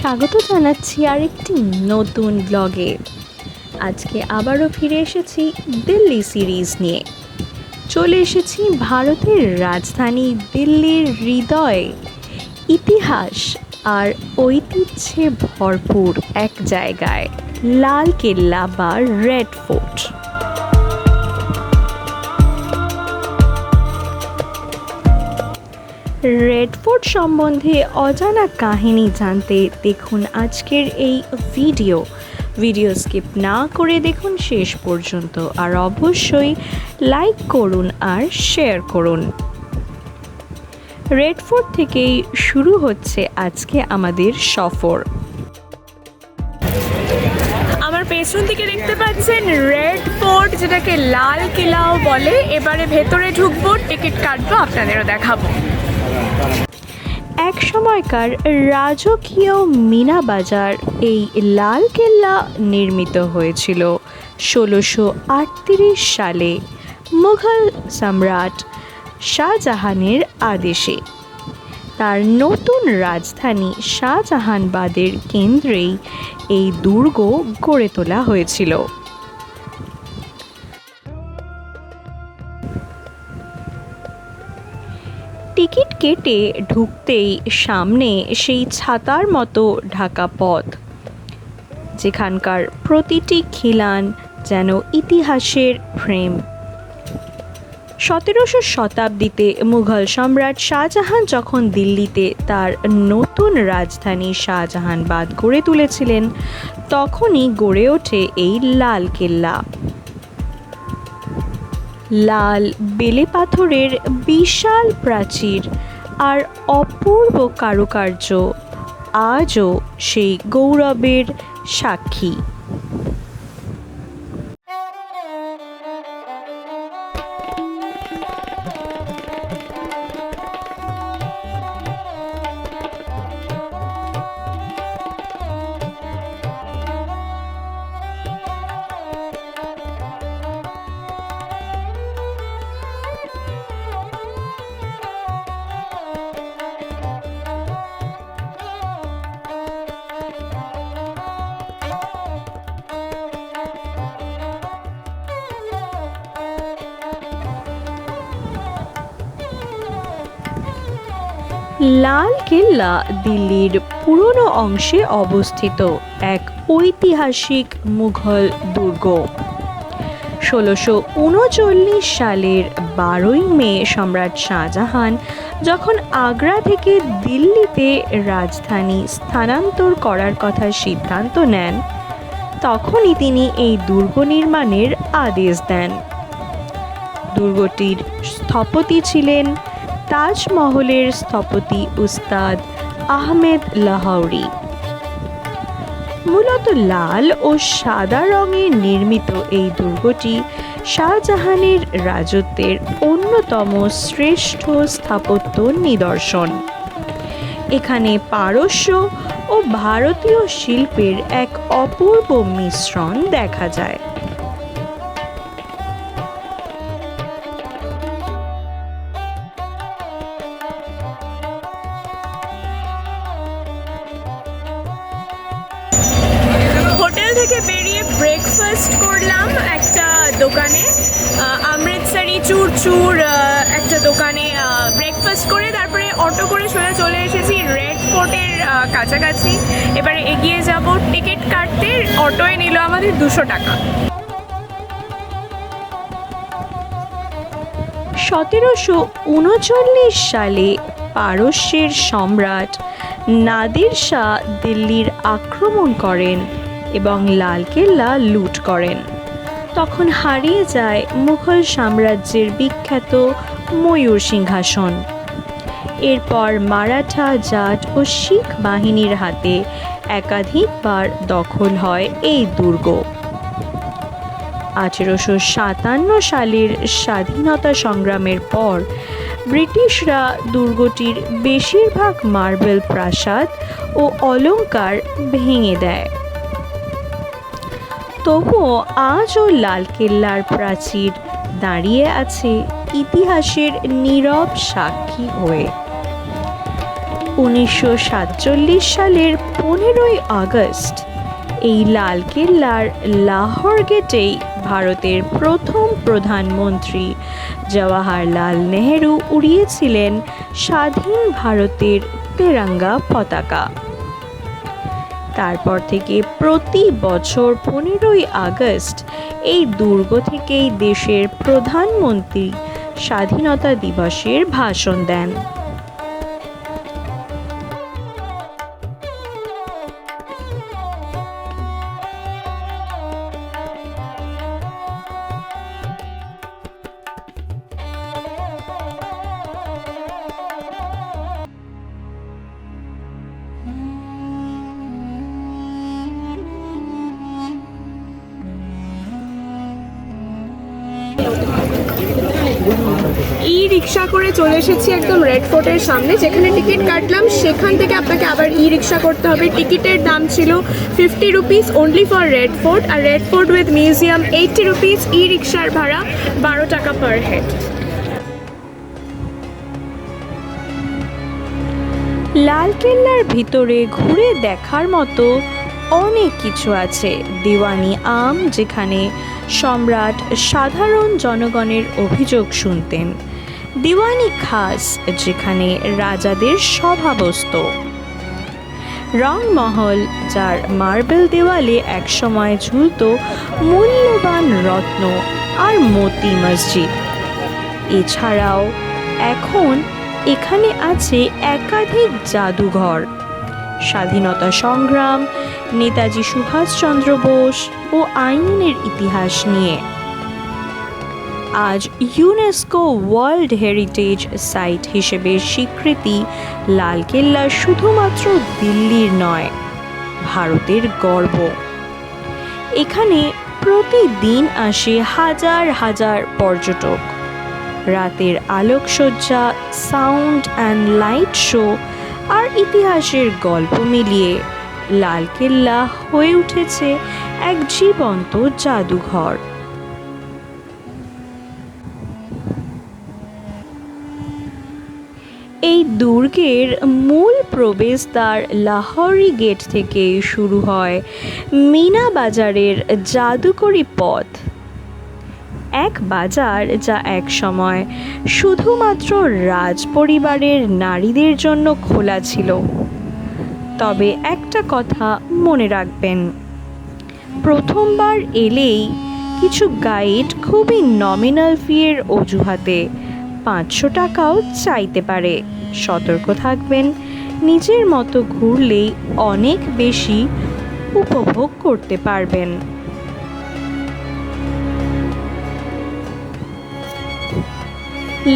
স্বাগত জানাচ্ছি আরেকটি নতুন ব্লগে। আজকে আবারও ফিরে এসেছি দিল্লি সিরিজ নিয়ে। চলে এসেছি ভারতের রাজধানী দিল্লির হৃদয়ে, ইতিহাস আর ঐতিহ্যে ভরপুর এক জায়গায়, লাল কেল্লা বা রেড ফোর্ট। রেড ফোর্ট সম্বন্ধে অজানা কাহিনী জানতে দেখুন আজকের এই ভিডিও স্কিপ না করে দেখুন শেষ পর্যন্ত, আর অবশ্যই লাইক করুন আর শেয়ার করুন। রেড ফোর্ট থেকেই শুরু হচ্ছে আজকে আমাদের সফর। আমার পেছন দিকে দেখতে পাচ্ছেন রেড ফোর্ট, যেটাকে লাল কেল্লাও বলে। এবারে ভেতরে ঢুকবো, টিকিট কাটবো, আপনাদেরও দেখাবো। এক সময়কার রাজকীয় মিনা বাজার এই লাল কেল্লা নির্মিত হয়েছিল 1638 সালে মুঘল সম্রাট শাহজাহানের আদেশে। তার নতুন রাজধানী শাহজাহানবাদের কেন্দ্রেই এই দুর্গ গড়ে তোলা হয়েছিল। টিকিট কেটে ঢুকতেই সামনে সেই ছাতার মতো ঢাকা পথ, যেখানকার প্রতিটি খিলান যেন ইতিহাসের ফ্রেম। 17শো শতাব্দীতে মুঘল সম্রাট শাহজাহান যখন দিল্লিতে তার নতুন রাজধানী শাহজাহানবাদ গড়ে তুলেছিলেন, তখনই গড়ে ওঠে এই লাল কেল্লা। লাল বেলে পাথরের বিশাল প্রাচীর আর অপূর্ব কারুকার্য আজও সেই গৌরবের সাক্ষী। লাল কেল্লা দিল্লির পুরনো অংশে অবস্থিত এক ঐতিহাসিক মুঘল দুর্গ। 1639 সালের 12ই মে সম্রাট শাহজাহান যখন আগ্রা থেকে দিল্লিতে রাজধানী স্থানান্তর করার কথা সিদ্ধান্ত নেন, তখনই তিনি এই দুর্গ নির্মাণের আদেশ দেন। দুর্গটির স্থপতি ছিলেন তাজমহলের স্থপতি উস্তাদ আহমেদ লাহোরি। মূলত লাল ও সাদা রঙে নির্মিত এই দুর্গটি শাহজাহানের রাজত্বের অন্যতম শ্রেষ্ঠ স্থাপত্য নিদর্শন। এখানে পারস্য ও ভারতীয় শিল্পের এক অপূর্ব মিশ্রণ দেখা যায়। থেকে বেরিয়ে ব্রেকফাস্ট করলাম একটা দোকানে, অমৃতসরি চুর একটা দোকানে ব্রেকফাস্ট করে তারপরে অটো করে চলে এসেছি রেড ফোর্টের কাছাকাছি। এবারে এগিয়ে যাব টিকিট কাটতে। অটোয় নিল আমাদের 200 টাকা। 1739 সালে পারস্যের সম্রাট নাদির শাহ দিল্লির আক্রমণ করেন এবং লাল কেল্লা লুট করেন। তখন হারিয়ে যায় মুঘল সাম্রাজ্যের বিখ্যাত ময়ূর সিংহাসন। এরপর মারাঠা, জাট ও শিখ বাহিনীর হাতে একাধিকবার দখল হয় এই দুর্গ। 1857 সালের স্বাধীনতা সংগ্রামের পর ব্রিটিশরা দুর্গটির বেশিরভাগ মার্বেল প্রাসাদ ও অলংকার ভেঙে দেয়। তবুও আজও লাল কেল্লার প্রাচীর দাঁড়িয়ে আছে ইতিহাসের নীরব সাক্ষী হয়ে। 1947 সালের 15ই আগস্ট এই লালকেল্লার লাহোর গেটেই ভারতের প্রথম প্রধানমন্ত্রী জওয়াহরলাল নেহেরু উড়িয়েছিলেন স্বাধীন ভারতের তেরঙ্গা পতাকা। তারপর থেকে প্রতি বছর 15ই আগস্ট এই দুর্গ থেকেই দেশের প্রধানমন্ত্রী স্বাধীনতা দিবসের ভাষণ দেন। ই রিক্সা করে চলে এসেছি একদম রেড ফোর্টের সামনে, যেখানে টিকিট কাটলাম সেখান থেকে আপনাকে আবার ই রিক্সা করতে হবে। টিকিটের দাম ছিল 50 rupees only for red fort, আর red fort with museum 80 rupees. E রিক্সার ভাড়া 12 টাকা পার হেড। লালকেল্লার ভিতরে ঘুরে দেখার মতো অনেক কিছু আছে। দিওয়ানি আম, যেখানে সম্রাট সাধারণ জনগণের অভিযোগ শুনতেন। দিওয়ানি খাস, যেখানে রাজাদের সভা বসত। রংমহল, যার মার্বেল দেওয়ালে একসময় ঝুলত মূল্যবান রত্ন আর মতি মসজিদ। এছাড়াও এখন এখানে আছে একাধিক জাদুঘর, স্বাধীনতা সংগ্রাম, নেতাজি সুভাষচন্দ্র বোস ও আইনের ইতিহাস নিয়ে। আজ ইউনেস্কো ওয়ার্ল্ড হেরিটেজ সাইট হিসেবে স্বীকৃতি লালকেল্লা শুধুমাত্র দিল্লির নয়, ভারতের গর্ব। এখানে প্রতিদিন আসে হাজার হাজার পর্যটক। রাতের আলোকসজ্জা, সাউন্ড অ্যান্ড লাইট শো আর ইতিহাসের গল্প মিলিয়ে লালকেল্লা হয়ে উঠেছে এক জীবন্ত জাদুঘর। এই দুর্গের মূল প্রবেশদ্বার লাহোরি গেট থেকে শুরু হয় মিনা বাজারের জাদুকরি পথ, এক বাজার যা এক সময় শুধুমাত্র রাজ পরিবারের নারীদের জন্য খোলা ছিল। তবে একটা কথা মনে রাখবেন, প্রথমবার এলেই কিছু গাইড খুবই নমিনাল ফিয়ের অজুহাতে 500 টাকাও চাইতে পারে। সতর্ক থাকবেন, নিজের মতো ঘুরলেই অনেক বেশি উপভোগ করতে পারবেন।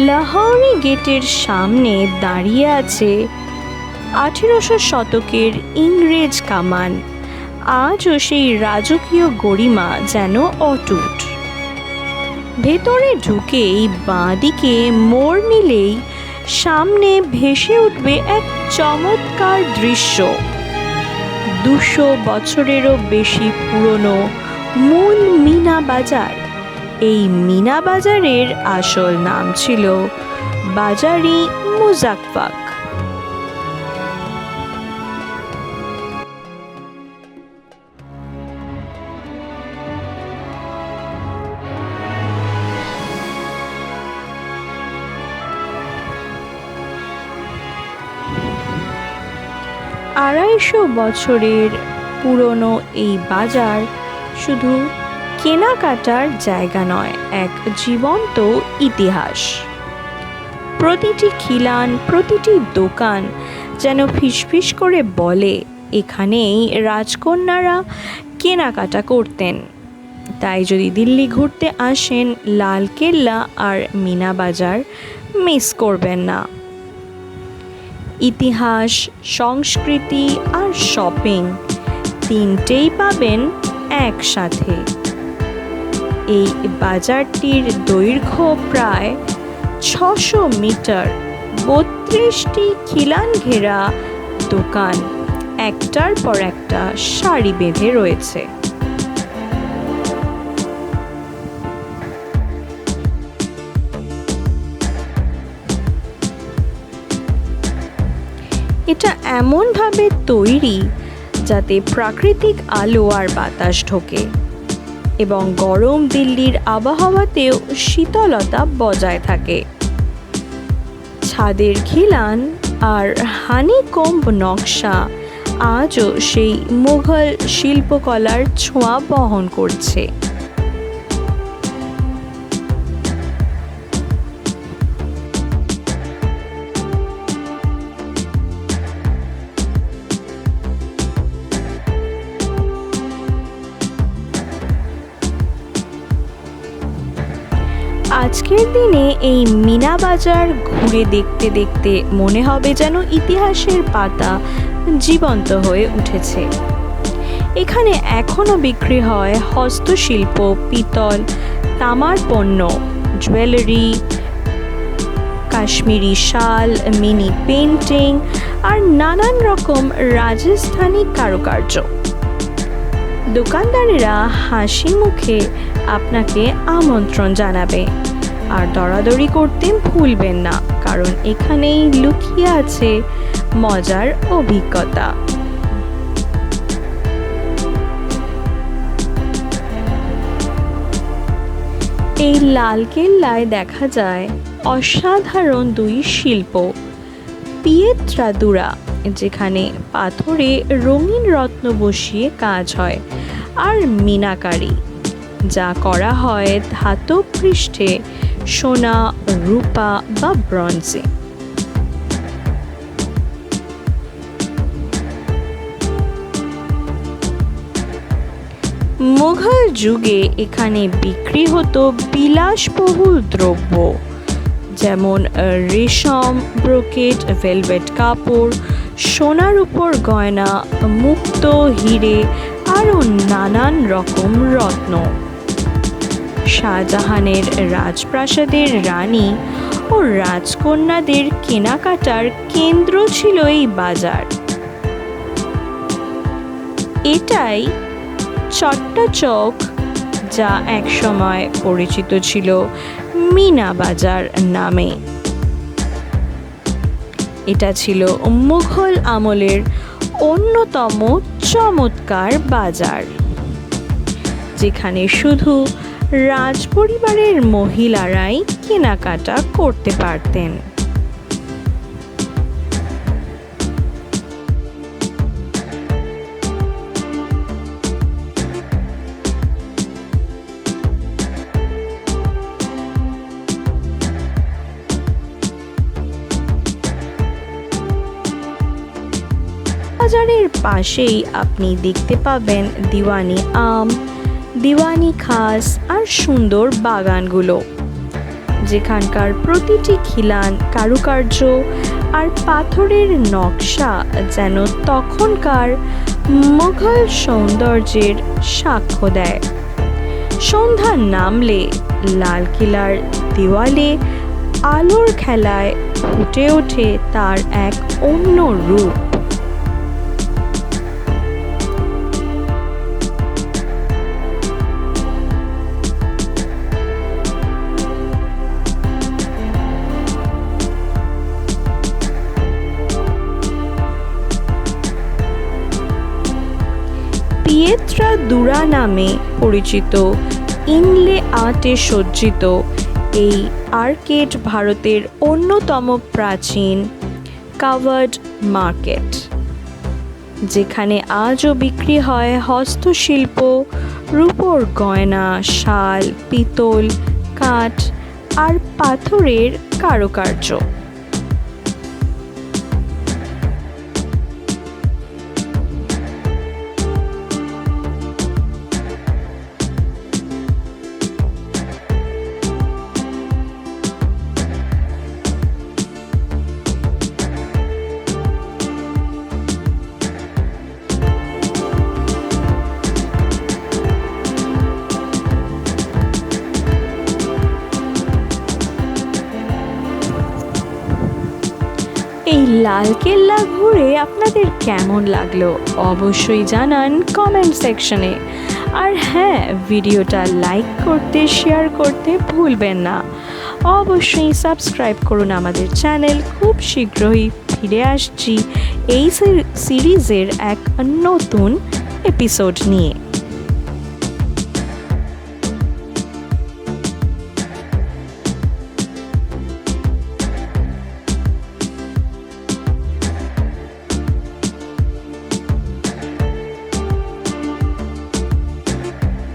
লাহোরি গেটের সামনে দাঁড়িয়ে আছে 1800 শতকের ইংরেজ কামান। আজও সেই রাজকীয় গরিমা যেন অটুট। ভেতরে ঢুকেই বাঁদিকে মোড় নিলেই সামনে ভেসে উঠবে এক চমৎকার দৃশ্য। 200 বছরেরও বেশি পুরনো মূল মিনা বাজার। এই মিনা বাজারের আসল নাম ছিল বাজারি মুজাফফাক। আড়াইশো বছরের পুরনো এই বাজার শুধু কেনাকাটার জায়গা নয়, এক জীবন্ত ইতিহাস। প্রতিটি খিলান, প্রতিটি দোকান যেন ফিসফিস করে বলে এখানেই রাজকন্যারা কেনাকাটা করতেন। তাই যদি দিল্লি ঘুরতে আসেন, লালকেল্লা আর মিনা বাজার মিস করবেন না। ইতিহাস, সংস্কৃতি আর শপিং তিনটেই পাবেন একসাথে। এই বাজারটির দৈর্ঘ্য প্রায় 600 মিটার। 32টি খিলান ঘেরা দোকান একটার পর একটা সারি বেঁধে রয়েছে। এটা এমনভাবে তৈরি যাতে প্রাকৃতিক আলো আর বাতাস ঢোকে এবং গরম দিল্লির আবহাওয়াতেও শীতলতা বজায় থাকে। ছাদের খিলান আর হানিকম্ব নকশা আজও সেই মুঘল শিল্পকলার ছোঁয়া বহন করছে। আজকের দিনে এই মিনা বাজার ঘুরে দেখতে দেখতে মনে হবে যেন ইতিহাসের পাতা জীবন্ত হয়ে উঠেছে। এখানে এখনও বিক্রি হয় হস্তশিল্প, পিতল, তামার পণ্য, জুয়েলারি, কাশ্মীরি শাল, মিনি পেন্টিং আর নানান রকম রাজস্থানী কারুকার্য। দোকানদারেরা হাসি মুখে আপনাকে আমন্ত্রণ জানাবে, আর দরাদরি করতে ভুলবেন না, কারণ এখানেই লুকিয়ে আছে মজার অভিজ্ঞতা। এই লালকেল্লায় দেখা যায় অসাধারণ দুই শিল্প, পিয়েত্রাদুরা, যেখানে পাথরে রঙিন রত্ন বসিয়ে কাজ হয়, আর মিনাকারি, যা করা হয় ধাতব পৃষ্ঠে সোনা, রূপা বা ব্রোঞ্জে। মুঘল যুগে এখানে বিক্রি হতো বিলাসবহুল দ্রব্য, যেমন রেশম, ব্রোকেট, ভেলভেট কাপড়, সোনার উপর গয়না, মুক্ত, হিরে আরও নানান রকম রত্ন। শাহজাহানের রাজপ্রাসাদের রানী ও রাজকন্যাদের কেনাকাটার কেন্দ্র ছিল এই বাজার। এটাই চট্টা চৌক, যা একসময় পরিচিত ছিল মিনা বাজার নামে। এটা ছিল মুঘল আমলের অন্যতম চমৎকার বাজার, যেখানে শুধু রাজপরিবারের মহিলারাই কেনাকাটা করতে পারতেন। বাজারের পাশেই আপনি দেখতে পাবেন দিওয়ানি আম, দিওয়ানি খাস আর সুন্দর বাগানগুলো, যেখানকার প্রতিটি খিলান, কারুকার্য আর পাথরের নকশা যেন তখনকার মুঘল সৌন্দর্যের সাক্ষ্য দেয়। সন্ধ্যা নামলে লালকিল্লার দেওয়ালে আলোর খেলায় ফুটে ওঠে তার এক অন্য রূপ। পিয়েত্রাদুরা নামে পরিচিত ইনলে আর্টে সজ্জিত এই আর্কেড ভারতের অন্যতম প্রাচীন কাভার্ড মার্কেট, যেখানে আজও বিক্রি হয় হস্তশিল্প, রূপোর গয়না, শাল, পিতল, কাঠ আর পাথরের কারুকার্য। এই লালকেল্লা ঘুরে আপনাদের কেমন লাগলো অবশ্যই জানান কমেন্ট সেকশনে। আর হ্যাঁ, ভিডিওটা লাইক করতে, শেয়ার করতে ভুলবেন না। অবশ্যই সাবস্ক্রাইব করুন আমাদের চ্যানেল। খুব শীঘ্রই ফিরে আসছি এই সিরিজের এক নতুন এপিসোড নিয়ে।